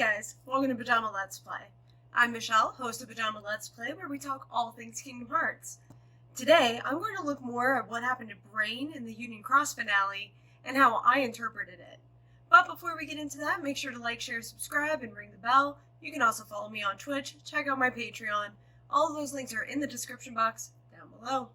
guys, welcome to Pajama Let's Play. I'm Michelle, host of Pajama Let's Play, where we talk all things Kingdom Hearts. Today, I'm going to look more at what happened to Brain in the Union Cross finale, and how I interpreted it. But before we get into that, make sure to like, share, subscribe, and ring the bell. You can also follow me on Twitch, check out my Patreon. All of those links are in the description box down below.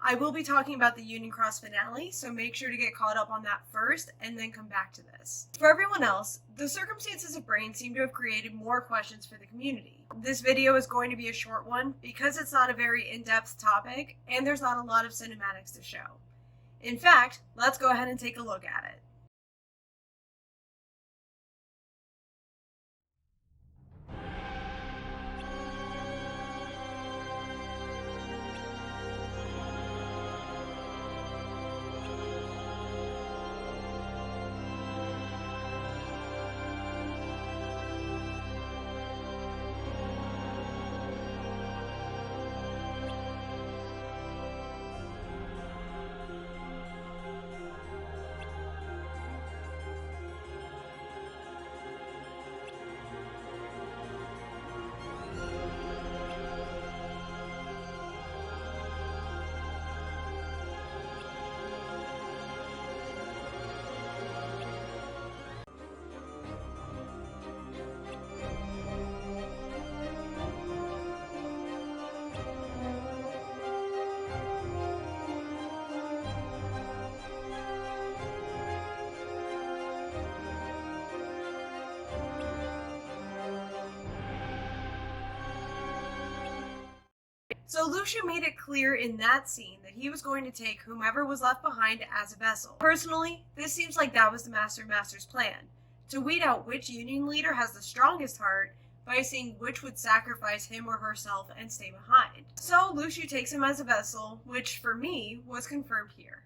I will be talking about the Union Cross finale, so make sure to get caught up on that first, and then come back to this. For everyone else, the circumstances of Brain seem to have created more questions for the community. This video is going to be a short one, because it's not a very in-depth topic, and there's not a lot of cinematics to show. In fact, let's go ahead and take a look at it. So Lucius made it clear in that scene that he was going to take whomever was left behind as a vessel. Personally, this seems like that was the Master of Masters' plan, to weed out which Union leader has the strongest heart by seeing which would sacrifice him or herself and stay behind. So Lucius takes him as a vessel, which for me was confirmed here.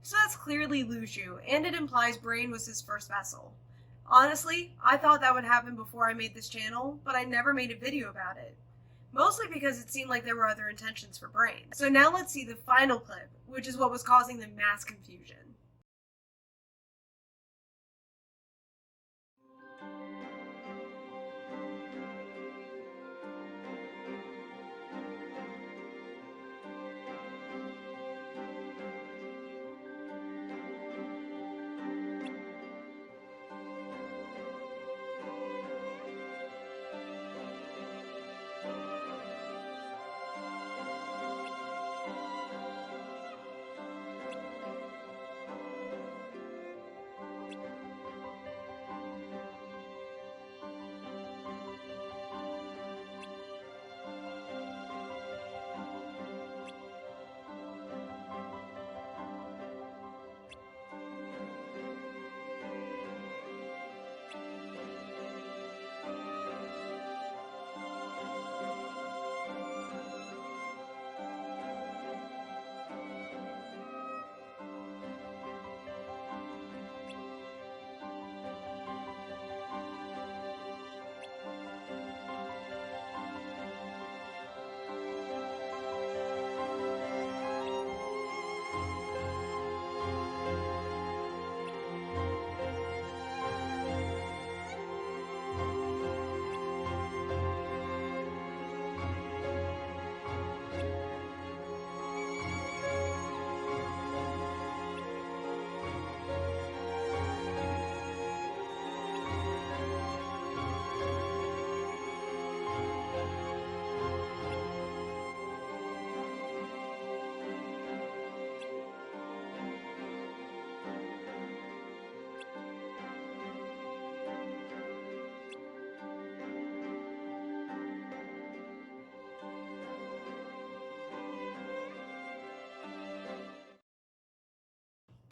So that's clearly Luxu, and it implies Brain was his first vessel. Honestly, I thought that would happen before I made this channel, but I never made a video about it. Mostly because it seemed like there were other intentions for Brain. So now let's see the final clip, which is what was causing the mass confusion.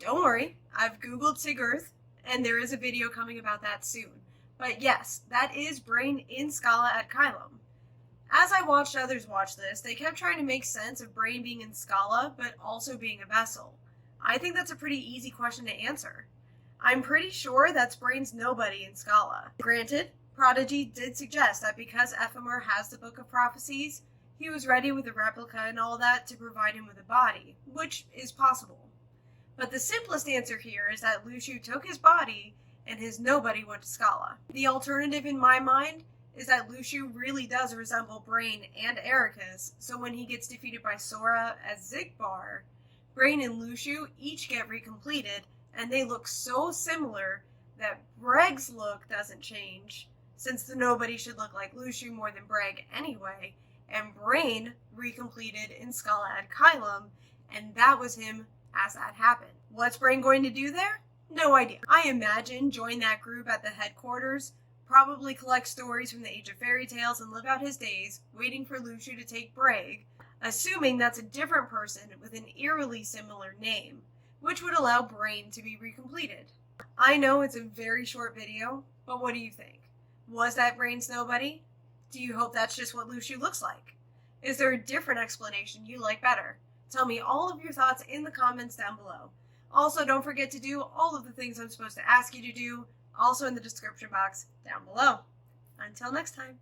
Don't worry, I've Googled Sigurth, and there is a video coming about that soon. But yes, that is Brain in Scala at Kylum. As I watched others watch this, they kept trying to make sense of Brain being in Scala, but also being a vessel. I think that's a pretty easy question to answer. I'm pretty sure that's Brain's nobody in Scala. Granted, Prodigy did suggest that because Ephemer has the Book of Prophecies, he was ready with a replica and all that to provide him with a body, which is possible. But the simplest answer here is that Lucius took his body and his nobody went to Scala. The alternative in my mind is that Lucius really does resemble Brain and Ericus, so when he gets defeated by Sora as Zigbar, Brain and Lucius each get recompleted, and they look so similar that Breg's look doesn't change, since the nobody should look like Lucius more than Breg anyway, and Brain recompleted in Scala ad Kylum, and that was him as that happened. What's Brain going to do there? No idea. I imagine join that group at the headquarters, probably collect stories from the Age of Fairy Tales and live out his days, waiting for Lucius to take Breg, assuming that's a different person with an eerily similar name, which would allow Brain to be recompleted. I know it's a very short video, but what do you think? Was that Brain's nobody? Do you hope that's just what Lucius looks like? Is there a different explanation you like better? Tell me all of your thoughts in the comments down below. Also, don't forget to do all of the things I'm supposed to ask you to do, also in the description box down below. Until next time.